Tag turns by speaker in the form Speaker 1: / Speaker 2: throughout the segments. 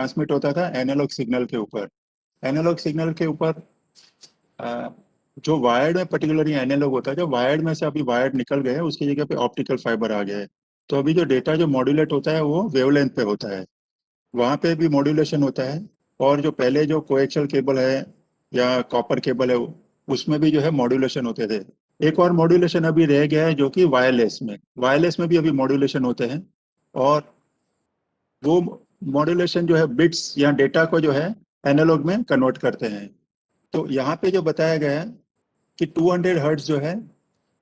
Speaker 1: Transmit होता था analogue signal के ऊपर। एनालॉग सिग्नल के ऊपर जो वायर्ड में पर्टिकुलरली एनालॉग होता है, जो वायर्ड में से अभी वायर्ड निकल गए हैं उसकी जगह पे ऑप्टिकल फाइबर आ गया है। तो अभी जो डेटा जो मॉड्यूलेट होता है वो वेवलेंथ पे होता है, वहाँ पे भी मॉड्यूलेशन होता है। और जो पहले जो कोएक्सियल केबल है या कॉपर केबल है उसमें भी जो है मॉड्यूलेशन होते थे। एक और मॉड्यूलेशन अभी रह गया है जो कि वायरलेस में भी अभी मॉड्यूलेशन होते हैं। और वो मॉड्यूलेशन जो है बिट्स या डेटा को जो है एनालॉग में कन्वर्ट करते हैं। तो यहाँ पे जो बताया गया है कि 200 हर्ट्ज जो है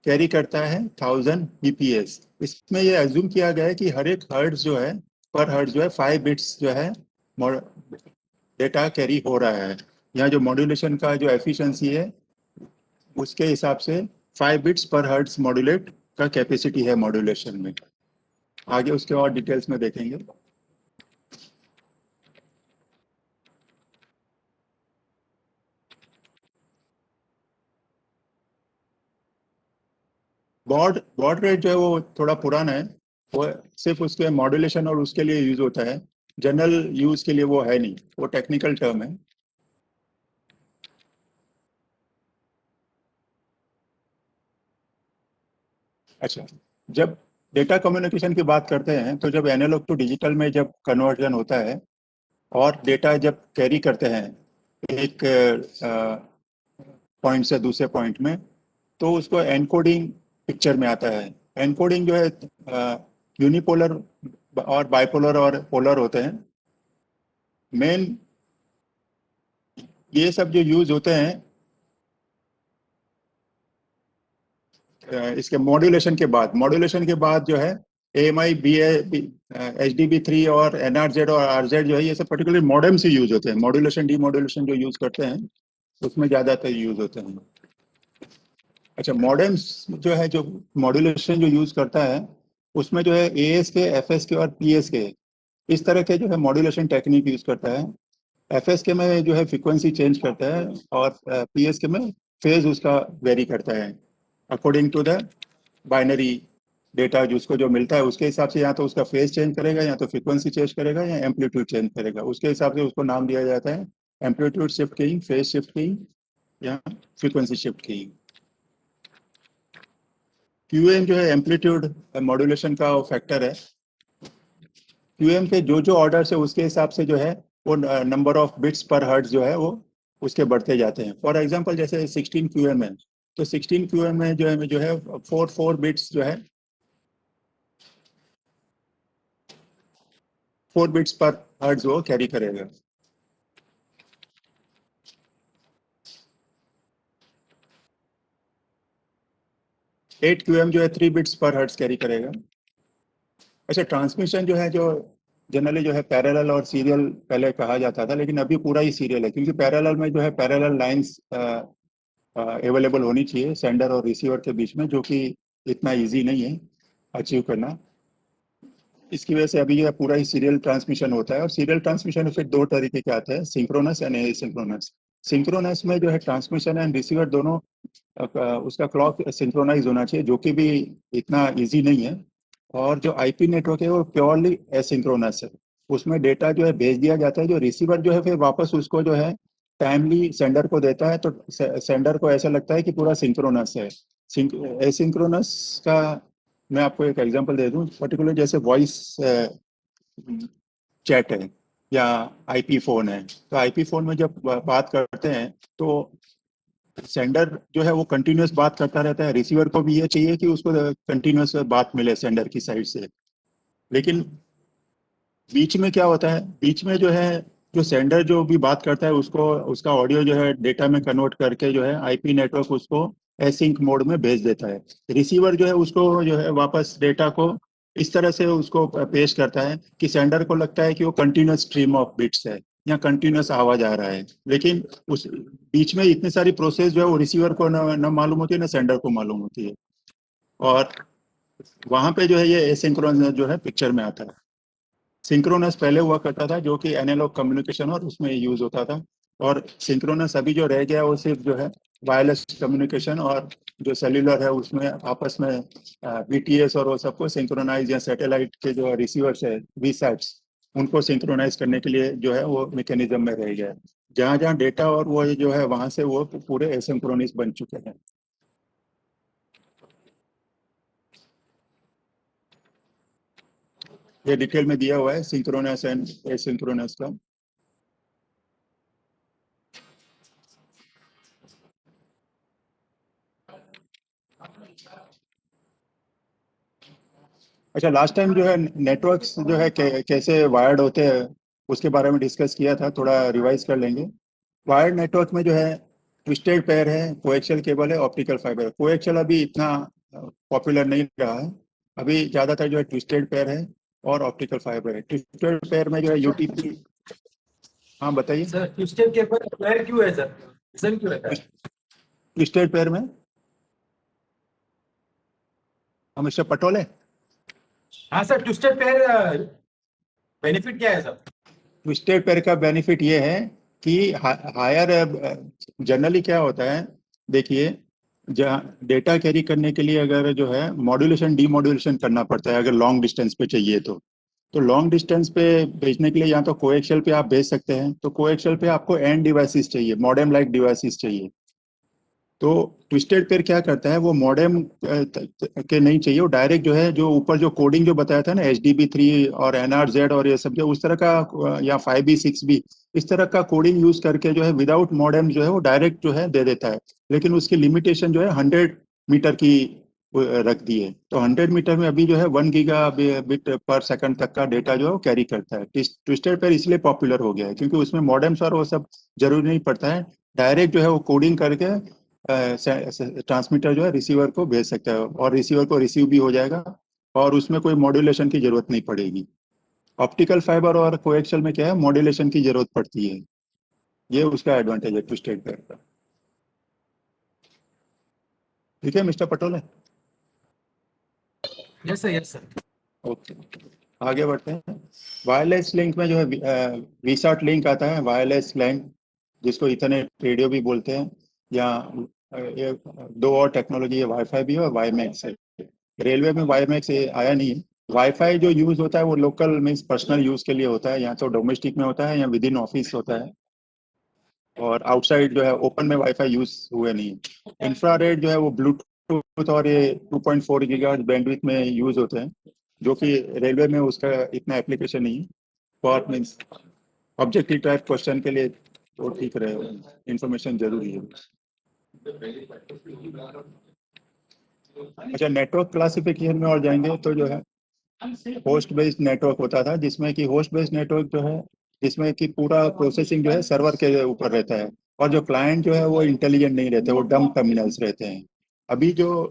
Speaker 1: कैरी करता है 1000 बीपीएस। इसमें ये एज्यूम किया गया है कि हर एक हर्ट्ज जो है पर हर्ट्ज जो है 5 बिट्स जो है डेटा कैरी हो रहा है। यहाँ जो मॉड्यूलेशन का जो एफिशिएंसी है उसके हिसाब से 5 बिट्स पर हर्ट्ज मॉड्यूलेट का कैपेसिटी है मॉड्यूलेशन में। आगे उसके और डिटेल्स में देखेंगे। बॉड रेट जो है वो थोड़ा पुराना है। वो सिर्फ उसके मॉड्यूलेशन और उसके लिए यूज होता है, जनरल यूज के लिए वो है नहीं, वो टेक्निकल टर्म है। अच्छा, जब डेटा कम्युनिकेशन की बात करते हैं तो जब एनालॉग टू डिजिटल में जब कन्वर्जन होता है और डेटा जब कैरी करते हैं एक पॉइंट से दूसरे पॉइंट में, तो उसको एनकोडिंग पिक्चर में आता है। एनकोडिंग जो है यूनिपोलर और बाइपोलर और पोलर होते हैं मेन। ये सब जो यूज होते हैं इसके मॉड्यूलेशन के बाद जो है AMI BA HDB3 और NRZ और RZ जो है ये सब पर्टिकुलर मॉडेम से यूज होते हैं। मॉड्यूलेशन डीमॉड्यूलेशन जो यूज करते हैं उसमें ज्यादातर यूज होते हैं। अच्छा, मॉडेम्स जो है जो मॉड्यूलेशन जो यूज करता है उसमें जो है ASK FSK और PSK इस तरह के जो है मॉड्यूलेशन टेक्निक यूज करता है। FSK में जो है फ्रीक्वेंसी चेंज करता है और PSK में फेज उसका वेरी करता है according to the binary data जिसको जो मिलता है उसके हिसाब से या तो उसका फेज चेंज करेगा या तो फ्रीक्वेंसी चेंज करेगा या एम्पलीट्यूड चेंज करेगा। उसके हिसाब से उसको नाम दिया जाता है amplitude shift keying, phase shift keying या फ्रीक्वेंसी शिफ्ट कीइंग। QAM जो है एम्पलीट्यूड मॉड्यूलेशन का फैक्टर है। QAM के जो ऑर्डर है उसके हिसाब से जो है वो नंबर ऑफ बिट्स पर हर्ट्ज जो है वो उसके बढ़ते जाते हैं। फॉर एग्जांपल जैसे 16 QAM है तो 16 QAM में जो है 4 बिट्स जो है 4 बिट्स पर हर्ट्ज वो कैरी करेगा। 8 QAM जो है 3 बिट्स पर हर्ट्ज कैरी करेगा। अच्छा, ट्रांसमिशन जो है जो जनरली जो है पैरेलल और सीरियल पहले कहा जाता था, लेकिन अभी पूरा ही सीरियल है क्योंकि पैरेलल में जो है पैरेलल लाइंस अवेलेबल होनी चाहिए सेंडर और रिसीवर के बीच में, जो कि इतना इजी नहीं है अचीव करना। इसकी वजह से अभी यह पूरा ही सीरियल ट्रांसमिशन होता है। और सीरियल ट्रांसमिशन फिर दो तरीके के आते हैं, सिंक्रोनस एंड एसिंक्रोनस। सिंक्रोनस में जो है ट्रांसमिशन एंड रिसीवर दोनों उसका क्लॉक सिंक्रोनाइज होना चाहिए, जो कि भी इतना इजी नहीं है। और जो आईपी नेटवर्क है वो प्योरली एसिंक्रोनस है। उसमें डेटा जो है भेज दिया जाता है, जो रिसीवर जो है फिर वापस उसको जो है टाइमली सेंडर को देता है, तो सेंडर को ऐसा लगता है कि पूरा सिंक्रोनस है। एसिंक्रोनस का मैं आपको एक एग्जांपल दे दूं, पर्टिकुलर जैसे वॉइस चैट है या आईपी फोन है। तो आईपी फोन में जब बात करते हैं तो सेंडर जो है वो कंटिन्यूअस बात करता रहता है, रिसीवर को भी ये चाहिए कि उसको कंटिन्यूअस बात मिले सेंडर की साइड से। लेकिन बीच में क्या होता है, बीच में जो है जो सेंडर जो भी बात करता है उसको उसका ऑडियो जो है डेटा में कन्वर्ट करके जो है आईपी नेटवर्क उसको एसिंक मोड में भेज देता है। रिसीवर जो है उसको जो है वापस डेटा को इस तरह से उसको पेश करता है कि सेंडर को लगता है कि वो कंटिन्यूअस स्ट्रीम ऑफ बिट्स है या कंटिन्यूअस आवाज आ रहा है। लेकिन उस बीच में इतनी सारी प्रोसेस जो है वो रिसीवर को न मालूम होती है, ना सेंडर को मालूम होती है। और वहां पे जो है ये एसिंक्रोनस जो है पिक्चर में आता है। सिंक्रोनस पहले हुआ करता था जो कि एनालॉग कम्युनिकेशन और उसमें यूज होता था। और सिंक्रोनस अभी जो रह गया वो सिर्फ जो है वायरलेस कम्युनिकेशन और जो सेल्यूलर है उसमें आपस में BTS और वो सबको सिंक्रोनाइज या सैटेलाइट के जो रिसीवर्स है VSATs उनको सिंक्रोनाइज करने के लिए जो है वो मैकेनिज्म में रह गया है। जहाँ जहाँ डेटा और वो जो है वहां से वो पूरे एसिंक्रोनस बन चुके हैं। ये डिटेल में दिया हुआ है सिंक्रोनस एंड एसिंक्रोनस का। अच्छा, लास्ट टाइम जो है नेटवर्क्स जो है कैसे वायर्ड होते हैं उसके बारे में डिस्कस किया था, थोड़ा रिवाइज कर लेंगे। वायर्ड नेटवर्क में जो है ट्विस्टेड पेयर है, कोएक्सियल केबल है, ऑप्टिकल फाइबर है। कोएक्सियल अभी इतना पॉपुलर नहीं रहा है। अभी ज्यादातर जो है ट्विस्टेड पेयर है और ऑप्टिकल फाइबर है। ट्विस्टेड पेयर में जो है यूटीपी। हाँ बताइए।
Speaker 2: सर ट्विस्टेड केबल वायर क्यों है सर, रीजन क्यों रहता है?
Speaker 1: ट्विस्टेड पेयर में हम मिस्टर पटोले।
Speaker 2: हाँ सर, ट्विस्टेड पेयर बेनिफिट क्या है सर?
Speaker 1: ट्विस्टेड पेयर का बेनिफिट ये है कि हायर जनरली क्या होता है, देखिए, जहाँ डेटा कैरी करने के लिए अगर जो है मॉड्यूलेशन डीमॉड्यूलेशन करना पड़ता है अगर लॉन्ग डिस्टेंस पे चाहिए तो लॉन्ग डिस्टेंस पे भेजने के लिए या तो कोएक्सियल पे आप भेज सकते हैं, तो कोएक्सियल पे आपको एंड डिवाइसेस चाहिए, मॉडेम लाइक डिवाइसेस चाहिए। तो ट्विस्टेड पेयर क्या करता है, वो मॉडेम के नहीं चाहिए, वो डायरेक्ट जो है जो ऊपर जो कोडिंग जो बताया था ना HDB3 और NRZ और ये सब जो उस तरह का या 5B 6B इस तरह का कोडिंग यूज करके जो है विदाउट मॉडेम जो है वो डायरेक्ट जो है दे देता है। लेकिन उसकी लिमिटेशन जो है 100 मीटर की रख दी है। तो 100 मीटर में अभी जो है 1 गीगाबिट पर सेकंड तक का डेटा जो है वो कैरी करता है। ट्विस्टेड पेयर इसलिए पॉपुलर हो गया है क्योंकि उसमें मॉडेम्स और वो सब जरूरी नहीं पड़ता है। डायरेक्ट जो है वो कोडिंग करके ट्रांसमीटर जो है रिसीवर को भेज सकता है और रिसीवर को रिसीव भी हो जाएगा और उसमें कोई मॉड्यूलेशन की जरूरत नहीं पड़ेगी। ऑप्टिकल फाइबर और कोएक्सियल में क्या है, मॉड्यूलेशन की जरूरत पड़ती है। ये उसका एडवांटेज है ट्विस्टेड पेयर का। ठीक है mister Patole.
Speaker 2: Yes sir, yes sir.
Speaker 1: Okay, आगे बढ़ते हैं। वायरलेस लिंक में जो है वीसॉट लिंक आता है, वायरलेस लैन, जिसको इथरनेट रेडियो भी बोलते हैं। या ये दो और टेक्नोलॉजी है, वाईफाई भी है और वाईमैक्स है। रेलवे में वाईमैक्स आया नहीं है। वाईफाई जो यूज होता है वो लोकल मीन्स पर्सनल यूज के लिए होता है, या तो डोमेस्टिक में होता है या विद इन ऑफिस होता है। और आउटसाइड जो है ओपन में वाईफाई यूज हुए नहीं। इंफ्रारेड जो है वो ब्लूटूथ और ये 2.4 गीगाहर्ट्ज बैंडविड्थ में यूज होते हैं, जो कि रेलवे में उसका इतना एप्लीकेशन नहीं है। For means objective type question के लिए वो ठीक रहे, इंफॉर्मेशन जरूरी है। अच्छा, नेटवर्क क्लासिफिकेशन में और जाएंगे तो जो है होस्ट बेस्ड नेटवर्क होता था, जिसमें कि होस्ट बेस्ड नेटवर्क जो है जिसमें कि पूरा प्रोसेसिंग जो है सर्वर के ऊपर रहता है और जो क्लाइंट जो है वो इंटेलिजेंट नहीं रहते, वो डम टर्मिनल्स रहते हैं। अभी जो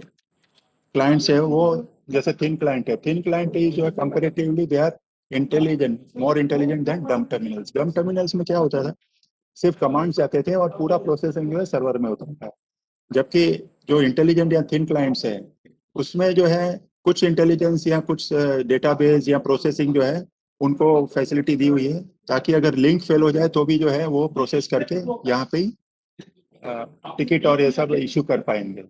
Speaker 1: क्लाइंट्स है वो जैसे थिन क्लाइंट है, थिन क्लाइंट जो है comparatively they are intelligent, more intelligent than dumb terminals. Dumb terminals में क्या होता था, सिर्फ कमांड्स आते थे और पूरा प्रोसेसिंग जो है सर्वर में होता था। जबकि जो इंटेलिजेंट या थिन क्लाइंट्स है उसमें जो है कुछ इंटेलिजेंस या कुछ डेटाबेस या प्रोसेसिंग जो है उनको फैसिलिटी दी हुई है, ताकि अगर लिंक फेल हो जाए तो भी जो है वो प्रोसेस करके यहाँ पे ही टिकट और ये सब इशू कर पाएंगे,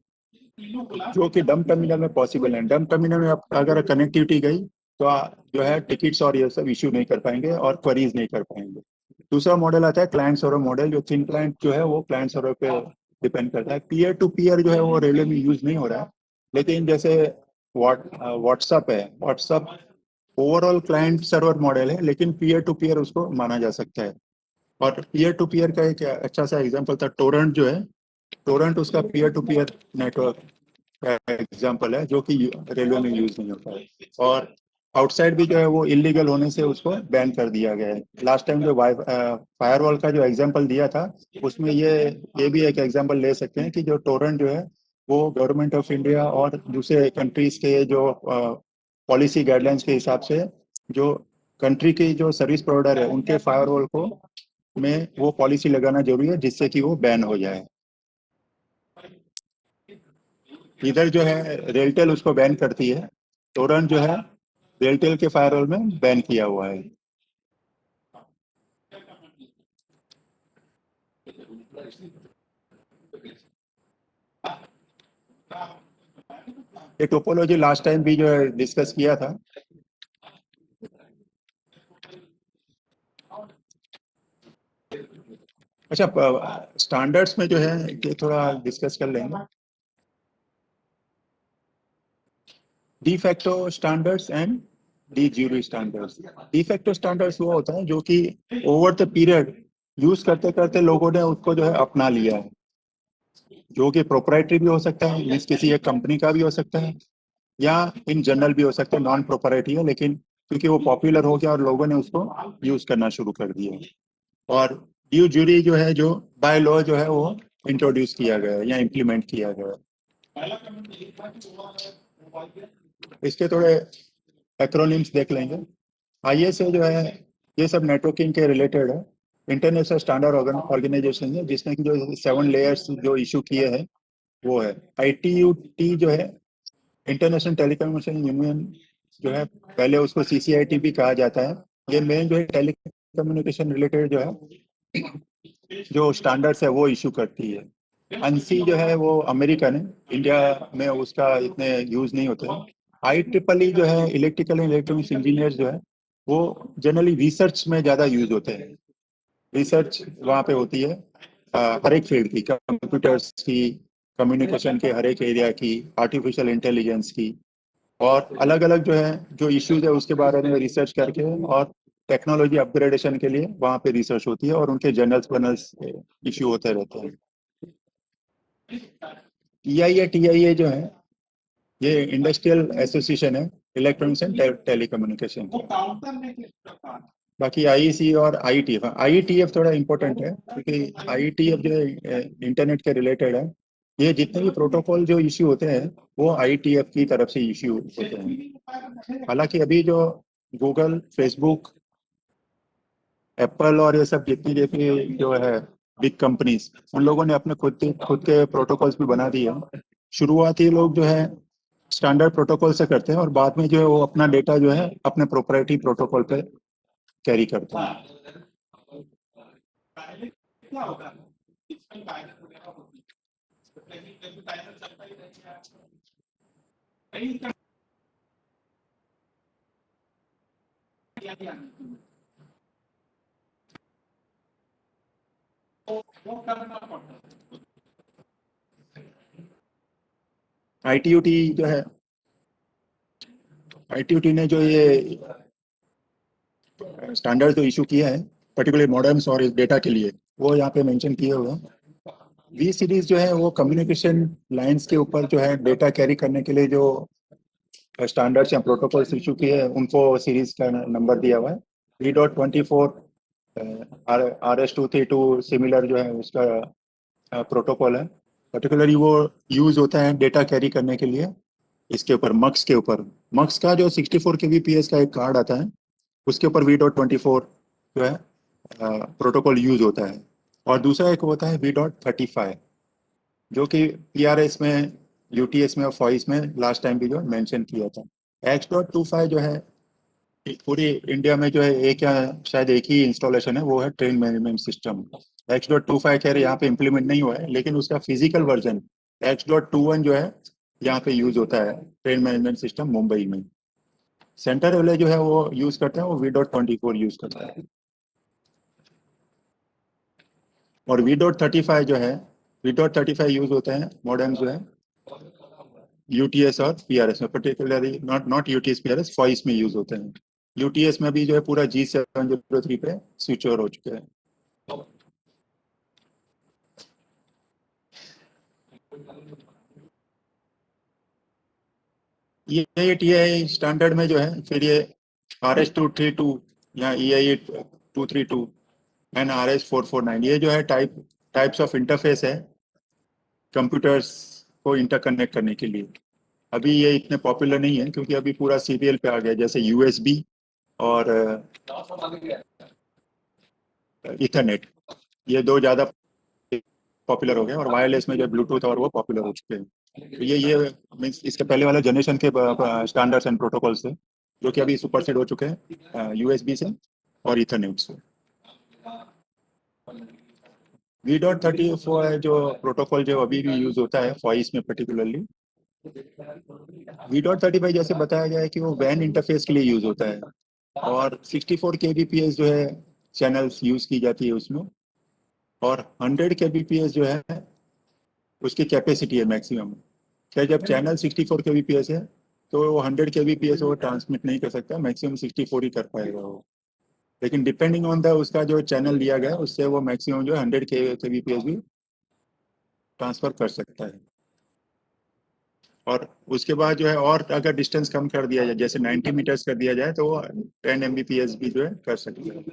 Speaker 1: जो कि डम टर्मिनल में पॉसिबल है। डम टर्मिनल में अगर कनेक्टिविटी गई तो जो है टिकट्स और ये सब इशू नहीं कर पाएंगे और क्वेरीज नहीं कर पाएंगे। दूसरा मॉडल आता है क्लाइंट सर्वर मॉडल, जो थिन क्लाइंट जो है वो क्लाइंट सर्वर पे डिपेंड करता है। पीयर टू पीयर जो है वो रेलवे में यूज नहीं हो रहा है, लेकिन जैसे व्हाट्सअप है, WhatsApp overall client server model है, लेकिन पीयर टू पीयर उसको माना जा सकता है। और पीयर टू पीयर का एक अच्छा सा एग्जांपल था टोरेंट जो है, टोरेंट उसका peer to peer network example है जो कि रेलवे में यूज नहीं होता है। और आउटसाइड भी जो है वो इलीगल होने से उसको बैन कर दिया गया है। लास्ट टाइम जो फायरवॉल का जो एग्जाम्पल दिया था उसमें ये भी एक एग्जाम्पल ले सकते हैं कि जो टोरेंट जो है वो गवर्नमेंट ऑफ इंडिया और दूसरे कंट्रीज के जो पॉलिसी गाइडलाइंस के हिसाब से जो कंट्री की जो सर्विस प्रोवाइडर है उनके फायरवॉल को में वो पॉलिसी लगाना जरूरी है जिससे कि वो बैन हो जाए। इधर जो है रेलटेल उसको बैन करती है, टोरंट जो है रेलटेल के फायरवॉल में बैन किया हुआ है। ये टोपोलॉजी लास्ट टाइम भी जो है डिस्कस किया था। अच्छा, स्टैंडर्ड्स में जो है ये थोड़ा डिस्कस कर लेंगे। De facto standards and D jury standards. De facto standards वो होता है जो कि ओवर द पीरियड यूज करते करते लोगों ने उसको जो है अपना लिया है, जो कि प्रोप्राइटरी भी हो सकता है, मीन्स किसी एक कंपनी का भी हो सकता है, या इन जनरल भी हो सकता है, नॉन प्रोप्राइटरी है, लेकिन क्योंकि वो पॉपुलर हो गया और लोगों ने उसको यूज करना शुरू कर दिया। और ड्यू ज्यूरी जो है, जो बाय लॉ जो है वो इंट्रोड्यूस किया गया है या इम्प्लीमेंट किया गया है। इसके थोड़े एक्रोनिम्स देख लेंगे। आईएसए जो है ये सब नेटवर्किंग के रिलेटेड है, इंटरनेशनल स्टैंडर्ड ऑर्गेनाइजेशन है, जिसने की जो 7 लेयर्स जो इशू किए हैं वो है। आईटीयूटी जो है, इंटरनेशनल टेलीकम्युनिकेशन यूनियन जो है, पहले उसको सीसीआईटी भी कहा जाता है। ये मेन जो है टेलीकम्युनिकेशन रिलेटेड जो है जो स्टैंडर्ड्स है वो इशू करती है। अंसी जो है वो अमेरिकन है, इंडिया में उसका इतने यूज नहीं होते हैं। आई ट्रिपल ई जो है, इलेक्ट्रिकल एंड इलेक्ट्रॉनिक्स इंजीनियर जो है, वो जनरली रिसर्च में ज्यादा यूज होते हैं। रिसर्च वहाँ पे होती है हर एक फील्ड की, कंप्यूटर्स की, कम्युनिकेशन के हर एक एरिया की, आर्टिफिशियल इंटेलिजेंस की, और अलग अलग जो है जो इश्यूज है उसके बारे में रिसर्च करके और टेक्नोलॉजी अपग्रेडेशन के लिए वहाँ पे रिसर्च होती है और उनके जर्नल्स वर्नल्स इश्यू होते रहते हैं। टीआईए जो है ये इंडस्ट्रियल एसोसिएशन है इलेक्ट्रॉनिक्स एंड टेलीकम्युनिकेशन। बाकी आईईसी और आईटीएफ, आईटीएफ थोड़ा इंपॉर्टेंट है क्योंकि आईटीएफ जो है इंटरनेट के रिलेटेड है। ये जितने भी प्रोटोकॉल जो इश्यू होते हैं वो आईटीएफ की तरफ से इश्यू होते हैं। हालांकि अभी जो गूगल, फेसबुक, एप्पल और ये सब जितनी जितनी जो है बिग कंपनीज, उन लोगों ने अपने खुद के प्रोटोकॉल्स भी बना दिए हैं। शुरुआती लोग जो है स्टैंडर्ड प्रोटोकॉल से करते हैं और बाद में जो है वो अपना डेटा जो है अपने प्रोप्राइटरी प्रोटोकॉल पे कैरी करते हैं। आईटीयूटी जो है, आईटीयूटी ने जो ये स्टैंडर्ड जो इशू किए हैं पर्टिकुलर मॉडेम्स और इस डेटा के लिए, वो यहाँ पे मेंशन किए हुए हैं। वी सीरीज जो है वो कम्युनिकेशन लाइंस के ऊपर जो है डेटा कैरी करने के लिए जो स्टैंडर्ड्स या प्रोटोकॉल्स इशू किए हैं उनको सीरीज का नंबर दिया हुआ है। 3.24 RS-232 सिमिलर जो है उसका प्रोटोकॉल है। पर्टिकुलरली वो यूज होता है डेटा कैरी करने के लिए इसके ऊपर, मक्स के ऊपर। मक्स का जो 64 kbps का एक कार्ड आता है उसके ऊपर V.24 जो है प्रोटोकॉल यूज होता है। और दूसरा एक होता है V.35 जो कि PRS में, UTS में और फॉइस में लास्ट टाइम भी जो मेंशन किया था। X.25 जो है पूरी इंडिया में जो है एक या शायद एक ही इंस्टॉलेशन है, वो है ट्रेन मैनेजमेंट सिस्टम। X.25 खैर यहाँ पे इम्प्लीमेंट नहीं हुआ है, लेकिन उसका फिजिकल वर्जन X.21 जो है यहाँ पे यूज होता है ट्रेन मैनेजमेंट सिस्टम मुंबई में। सेंटर वाले जो है वो यूज करते हैं, वो V.24 यूज करता है। और V.35 जो है, V.35 यूज होता है मॉडेम जो है UTS और PRS में, पर्टिकुलरली नॉट UTS PRS, फॉइस में यूज होते हैं। UTS में भी जो है पूरा G703 पे स्विच ओवर हो चुके हैं। ये TI स्टैंडर्ड में जो है फिर ये RS-232 या EIE-232 एंड RS-449 ये जो है टाइप्स ऑफ इंटरफेस है कंप्यूटर्स को इंटरकनेक्ट करने के लिए। अभी ये इतने पॉपुलर नहीं है क्योंकि अभी पूरा सीरियल पे आ गया, जैसे USB और इथरनेट, ये दो ज्यादा पॉपुलर हो गए, और वायरलेस में जो ब्लूटूथ और वो पॉपुलर हो चुके हैं। तो ये मीन्स इसके पहले वाले जनरेशन के स्टैंडर्ड्स एंड प्रोटोकॉल्स थे जो कि अभी सुपरसेड हो चुके हैं USB से और इथरनेट से। V.34 है जो प्रोटोकॉल जो अभी भी यूज होता है फॉइस में पर्टिकुलरली। V.35 जैसे बताया गया है कि वो वैन इंटरफेस के लिए यूज होता है और 64 kbps जो है चैनल्स यूज की जाती है उसमें। और 100 kbps जो है उसकी कैपेसिटी है मैक्सिमम। क्या जब चैनल 64 kbps है तो वो 100 kbps वो ट्रांसमिट नहीं कर सकता, मैक्सिमम 64 ही कर पाएगा वो। लेकिन डिपेंडिंग ऑन द उसका जो चैनल लिया गया उससे वो मैक्सिमम जो है 100 kbps भी ट्रांसफर कर सकता है। और उसके बाद जो है और अगर डिस्टेंस कम कर दिया जाए जैसे 90 मीटर्स कर दिया जाए तो वो 10 mbps भी जो है कर सकता है।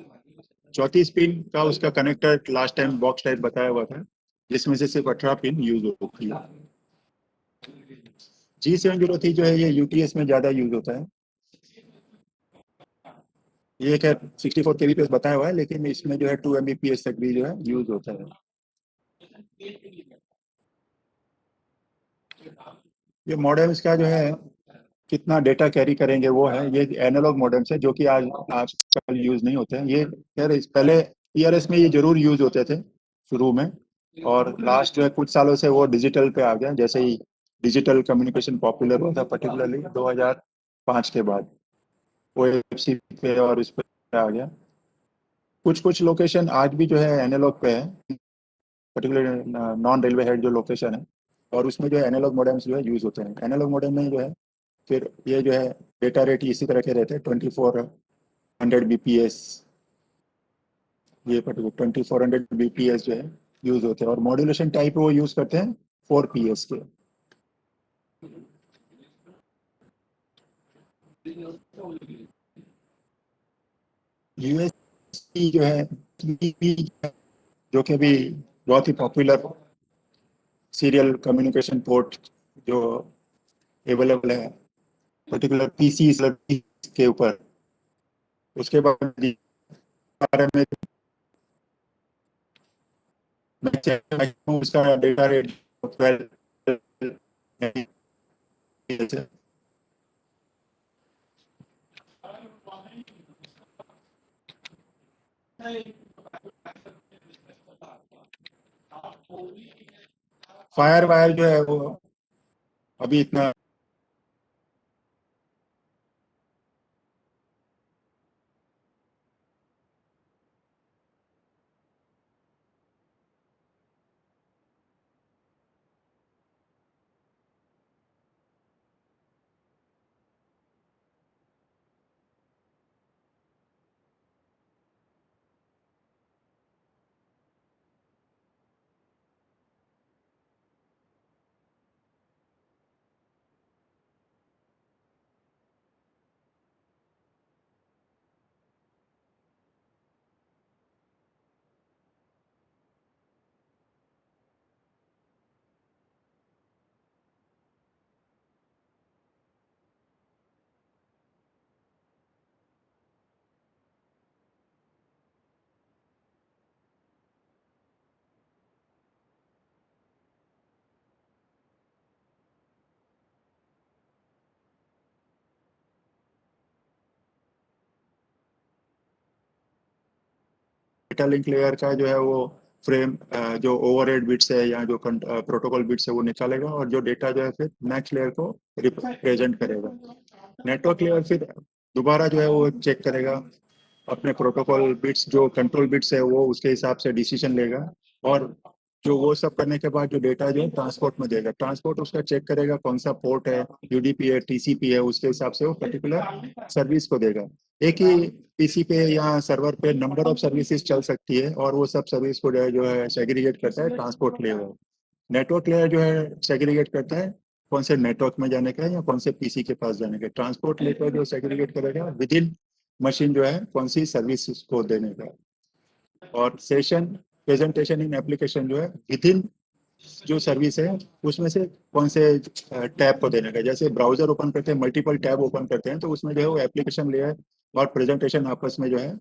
Speaker 1: चौथी पिन का उसका connector last time box type बताया हुआ था जिसमें से सिर्फ 18 पिन यूज होती है। G703 जो है ये यूटीएस में ज्यादा यूज होता है। ये खैर 64 kbps बताया हुआ है लेकिन इसमें जो है 2 mbps तक भी जो है यूज होता है। ये मॉडेम्स का जो है कितना डेटा कैरी करेंगे वो है, ये एनालॉग मॉडेम्स है जो कि आज आजकल यूज नहीं होते हैं। ये खैर इस पहले ईआरएस में ये जरूर यूज होते थे शुरू में, और लास्ट जो है कुछ सालों से वो डिजिटल पे आ गया जैसे ही डिजिटल कम्युनिकेशन पॉपुलर हुआ था पर्टिकुलरली 2005 के बाद ओएफसी पे और इस पे आ गया। कुछ कुछ लोकेशन आज भी जो है एनालॉग पे है, पर्टिकुलर नॉन रेलवे हेड जो लोकेशन है, और उसमें जो है एनालॉग मॉडेम्स जो है यूज होते हैं। एनालॉग मॉडेम में जो है फिर ये जो है डेटा रेट इसी तरह के रहते हैं 2400 bps। ये पर्टिकुलर 2400 bps जो है यूज होते हैं, और मॉड्यूलेशन टाइप वो यूज करते हैं 4ps के। यूएसबी जो है जो कि अभी बहुत ही पॉपुलर सीरियल कम्युनिकेशन पोर्ट जो अवेलेबल है पर्टिकुलर पीसी के ऊपर। उसके बाद बारे में मैं चेक हूँ उसका डेटा रेट 12 फायर वायर जो है वो अभी इतना डेटा लिंक लेयर का जो है वो फ्रेम जो ओवरहेड बिट्स है या जो प्रोटोकॉल बिट्स है वो निकालेगा, और जो डेटा जो है फिर नेक्स्ट लेयर को रिप्रेजेंट करेगा। नेटवर्क लेयर फिर दोबारा जो है वो चेक करेगा अपने प्रोटोकॉल बिट्स, जो कंट्रोल बिट्स है वो उसके हिसाब से डिसीजन लेगा, और जो वो सब करने के बाद जो डेटा जो है ट्रांसपोर्ट में देगा। ट्रांसपोर्ट उसका चेक करेगा कौन सा पोर्ट है, यूडीपी है, टीसीपी है, उसके हिसाब से वो पर्टिकुलर सर्विस को देगा। एक ही पीसी पे या सर्वर पे नंबर ऑफ सर्विसेज चल सकती है, और वो सब सर्विस को जो है सेग्रीगेट करता है ट्रांसपोर्ट लेयर। नेटवर्क लेयर जो है सेग्रीगेट करता है कौन से नेटवर्क में जाने का है या कौन से पीसी के पास जाने का। ट्रांसपोर्ट लेयर जो सेग्रीगेट करेगा विद इन मशीन जो है कौन सी सर्विस को देने का। और सेशन प्रेजेंटेशन इन एप्लीकेशन जो है विद इन जो सर्विस है उसमें से कौन से टैब को देने का। जैसे ब्राउजर ओपन करते हैं, मल्टीपल टैब ओपन करते हैं, तो उसमें जो है वो एप्लीकेशन लेयर और प्रेजेंटेशन आपस में जो है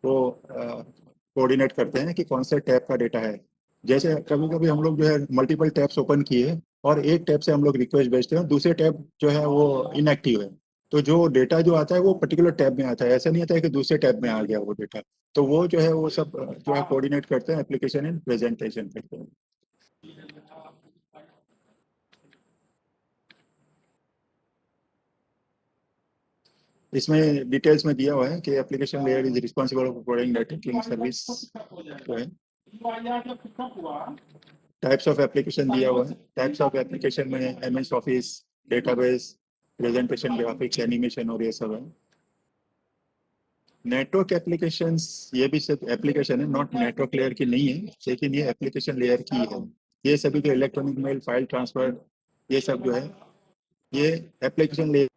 Speaker 1: वो कोऑर्डिनेट करते हैं कि कौन से टैब का डेटा है। जैसे कभी कभी हम लोग जो है मल्टीपल टैब्स ओपन किए और एक टैब से हम लोग रिक्वेस्ट भेजते हैं, दूसरे टैब जो है वो इनएक्टिव है, तो जो डेटा जो आता है वो पर्टिकुलर टैब में आता है। ऐसा नहीं आता है कि दूसरे टैब में आ गया वो डेटा। तो वो जो है वो सब जो है कोऑर्डिनेट करते हैं, एप्लीकेशन इन प्रेजेंटेशन करते हैं। इसमें डिटेल्स में दिया हुआ है कि application layer is responsible for providing networking service जो है। टाइप्स ऑफ एप्लीकेशन दिया हुआ है। टाइप्स ऑफ एप्लीकेशन में MS office, database, presentation, graphics, animation और ये सब है। नेटवर्क एप्लीकेशंस, ये भी सिर्फ एप्लीकेशन है, नॉट नेटवर्क लेयर की नहीं है, लेकिन ये एप्लीकेशन लेयर की है। ये सभी जो इलेक्ट्रॉनिक मेल, फाइल ट्रांसफर, ये सब जो है ये एप्लीकेशन लेयर